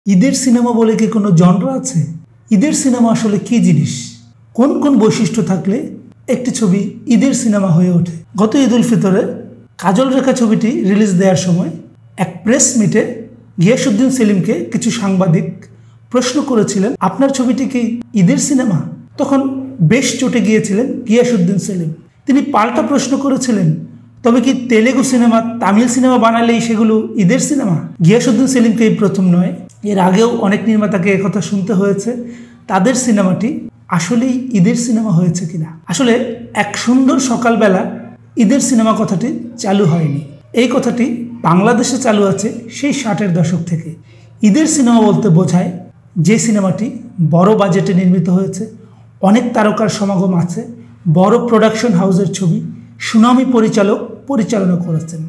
ঈদের সিনেমা বলে কি কোনো জনরা আছে? ঈদের সিনেমা আসলে কি জিনিস? কোন কোন বৈশিষ্ট্য থাকলে একটি ছবি ঈদের সিনেমা হয়ে ওঠে? গত ঈদ উল ফিতরে কাজল রেখা ছবিটি রিলিজ দেওয়ার সময় এক প্রেস মিটে গিয়াসউদ্দিন সেলিমকে কিছু সাংবাদিক প্রশ্ন করেছিলেন, আপনার ছবিটি কি ঈদের সিনেমা? তখন বেশ চটে গিয়েছিলেন গিয়াসউদ্দিন সেলিম। তিনি পাল্টা প্রশ্ন করেছিলেন, তবে কি তেলেগু সিনেমা, তামিল সিনেমা বানালেই সেগুলো ঈদের সিনেমা? গিয়াসউদ্দিন সেলিমকে এই প্রথম নয়, এর আগেও অনেক নির্মাতাকে একথা শুনতে হয়েছে। তাদের সিনেমাটি আসলেই ঈদের সিনেমা হয়েছে কিনা। আসলে এক সুন্দর সকালবেলা ঈদের সিনেমা কথাটি চালু হয়নি। এই কথাটি বাংলাদেশে চালু আছে সেই 60-এর দশক থেকে। ঈদের সিনেমা বলতে বোঝায় যে সিনেমাটি বড় বাজেটে নির্মিত হয়েছে, অনেক তারকার সমাগম আছে, বড় প্রোডাকশন হাউসের ছবি, সুনামী পরিচালক পরিচালনা করেছেন।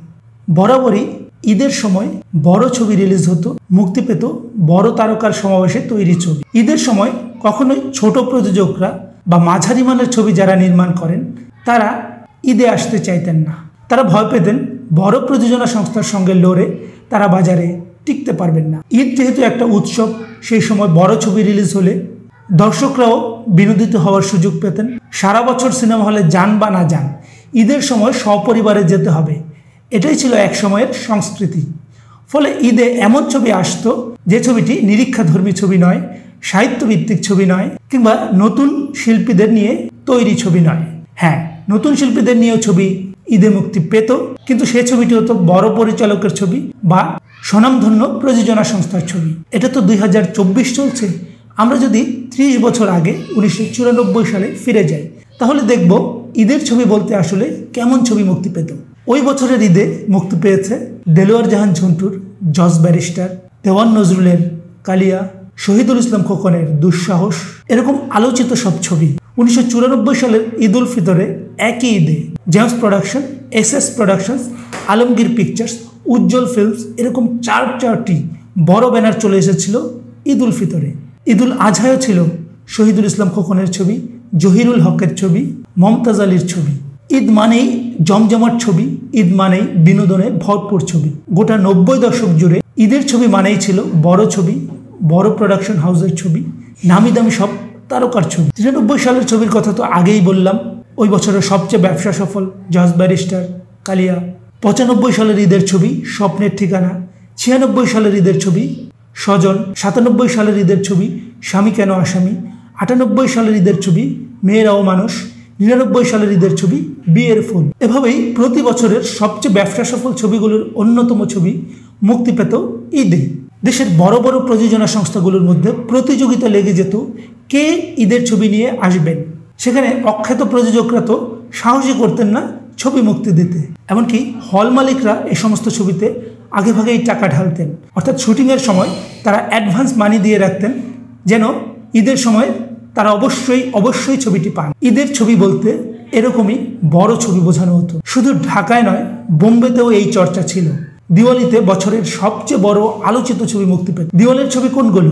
বরাবরই ঈদের সময় বড় ছবি রিলিজ হতো, মুক্তি পেত বড় তারকার সমাবেশে তৈরি ছবি। ঈদের সময় কখনোই ছোট প্রযোজকরা বা মাঝারি মানের ছবি যারা নির্মাণ করেন তারা ঈদে আসতে চাইতেন না। তারা ভয় পেতেন বড় প্রযোজনা সংস্থার সঙ্গে লড়ে তারা বাজারে টিকতে পারবেন না। ঈদ যেহেতু একটা উৎসব, সেই সময় বড় ছবি রিলিজ হলে দর্শকরাও বিনোদিত হওয়ার সুযোগ পেতেন। সারা বছর সিনেমা হলে যান বা না যান, ঈদের সময় সপরিবারে যেতে হবে, এটাই ছিল এক সময়ের সংস্কৃতি। ফলে ঈদে এমন ছবি আসতো যে ছবিটি নিরীক্ষাধর্মী ছবি নয়, সাহিত্যভিত্তিক ছবি নয়, কিংবা নতুন শিল্পীদের নিয়ে তৈরি ছবি নয়। হ্যাঁ, নতুন শিল্পীদের নিয়েও ছবি ঈদে মুক্তি পেত, কিন্তু সে ছবিটি হতো বড় পরিচালকের ছবি বা স্বনামধন্য প্রযোজনা সংস্থার ছবি। এটা তো 2024 চলছে। আমরা যদি 30 বছর আগে 1994 সালে ফিরে যাই, তাহলে দেখব ঈদের ছবি বলতে আসলে কেমন ছবি মুক্তি পেত। ওই বছরের ঈদে মুক্তি পেয়েছে দেলোয়ার জাহান ঝন্টুর জজ ব্যারিস্টার, দেওয়ান নজরুলের কালিয়া, শহীদুল ইসলাম খোকনের দুঃসাহস, এরকম আলোচিত সব ছবি। 1994 সালের ঈদ উল ফিতরে একই ঈদে James production, SS productions, Alamgir pictures, Ujjwal films, এরকম চারটি বড় ব্যানার চলে এসেছিল ঈদ উল ফিতরে। ঈদ উল আজহায়ও ছিল শহীদুল ইসলাম খোকনের ছবি, জহিরুল হকের ছবি, মমতাজ আলীর ছবি। ঈদ মানেই জমজমাট ছবি, ঈদ মানেই বিনোদনে ভরপুর ছবি। গোটা 90 দশক জুড়ে ঈদের ছবি মানেই ছিল বড় ছবি, বড় প্রোডাকশন হাউসের ছবি, নামি দামি সব তারকার ছবি। 93 সালের ছবির কথা তো আগেই বললাম, ওই বছরের সবচেয়ে ব্যবসা সফল জজ ব্যারিস্টার, কালিয়া। 95 সালের ঈদের ছবি স্বপ্নের ঠিকানা, 96 সালের ঈদের ছবি স্বজন, 97 সালের ঈদের ছবি স্বামী কেন আসামি, 98 সালের ঈদের ছবি মেয়েরাও মানুষ, 99 সালের ঈদের ছবি বিয়ের ফুল। এভাবেই প্রতি বছরের সবচেয়ে ব্যবসা সফল ছবিগুলোর অন্যতম ছবি মুক্তি পেত ঈদে। দেশের বড় বড় প্রযোজনা সংস্থাগুলোর মধ্যে প্রতিযোগিতা লেগে যেত কে ঈদের ছবি নিয়ে আসবেন। সেখানে অখ্যাত প্রযোজকরা তো সাহসই করতেন না ছবি মুক্তি দিতে। এমনকি হল মালিকরা এই সমস্ত ছবিতে আগেভাগেই টাকা ঢালতেন, অর্থাৎ শুটিংয়ের সময় তারা অ্যাডভান্স মানি দিয়ে রাখতেন যেন ঈদের সময় তারা অবশ্যই ছবিটি পান। ঈদের ছবি বলতে এরকমই বড় ছবি বোঝানো হতো। শুধু ঢাকায় নয়, বোম্বেতেও এই চর্চা ছিল। দিওয়ালিতে বছরের সবচেয়ে বড় আলোচিত ছবি মুক্তি পেত। দিওয়ালির ছবি কোনগুলো?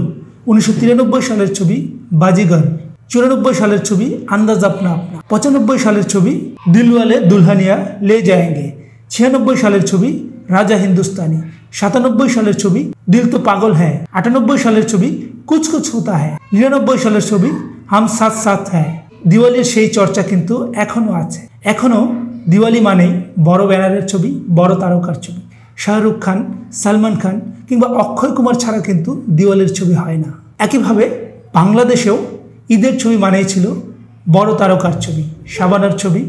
1993 সালের ছবি বাজিগর, 94 সালের ছবি আন্দাজ আপনা আপনা, 95 সালের ছবি দিলওয়ালে দুলহানিয়া লে যায়েঙ্গে, 96 সালের ছবি রাজা হিন্দুস্তানি, 97 সালের ছবি দিল তো পাগল হ্যায়, 98 সালের ছবি কুছ কুছ হোতা হ্যায়, 99 সালের ছবি হাম সাথ সাথ হ্যায়। দিওয়ালির সেই চর্চা কিন্তু এখনো আছে। এখনো দিওয়ালি মানেই বড় ব্যানারের ছবি, বড় তারকার ছবি। শাহরুখ খান, সালমান খান কিংবা অক্ষয় কুমার ছাড়া কিন্তু দিওয়ালির ছবি হয় না। একইভাবে বাংলাদেশেও ঈদের ছবি মানেই ছিল বড় তারকার ছবি, শাবানার ছবি,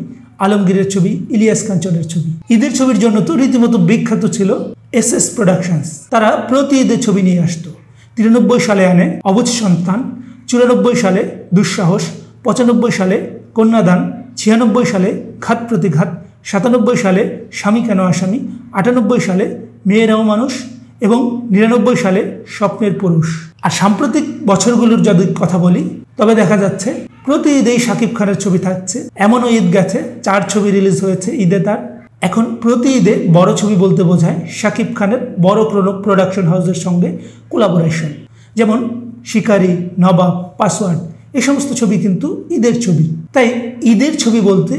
আলমগীরের ছবি, ইলিয়াস কাঞ্চনের ছবি। ঈদের ছবির জন্য তো রীতিমতো বিখ্যাত ছিল SS প্রোডাকশনস। তারা প্রতি ঈদের ছবি নিয়ে আসতো। 93 সালে আনে অবুঝ সন্তান, 94 সালে দুঃসাহস, 95 সালে কন্যাদান, 96 সালে ঘাত প্রতিঘাত, 97 সালে স্বামী কেন আসামি, 98 সালে মেয়েরাও মানুষ এবং 99 সালে স্বপ্নের পুরুষ। আর সাম্প্রতিক বছরগুলোর যদি কথা বলি, তবে দেখা যাচ্ছে প্রতি ঈদেই শাকিব খানের ছবি থাকছে। এমনও ঈদ গেছে 4 ছবি রিলিজ হয়েছে ঈদে তার। এখন প্রতি ঈদে বড় ছবি বলতে বোঝায় শাকিব খানের বড় প্রোডাকশন হাউসের সঙ্গে কোলাবোরেশন, যেমন শিকারি, নবাব, পাসওয়ার্ড, এই সমস্ত ছবি কিন্তু ঈদের ছবি। তাই ঈদের ছবি বলতে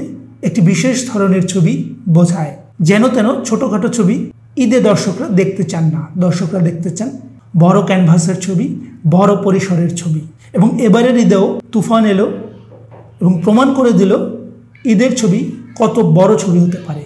একটি বিশেষ ধরনের ছবি বোঝায়। যেন তেন ছোটোখাটো ছবি ঈদে দর্শকরা দেখতে চান না। দর্শকরা দেখতে চান বড় ক্যানভাসের ছবি, বড় পরিসরের ছবি। এবং এবারের ঈদেও তুফান এলো এবং প্রমাণ করে দিল ঈদের ছবি কত বড় ছবি হতে পারে।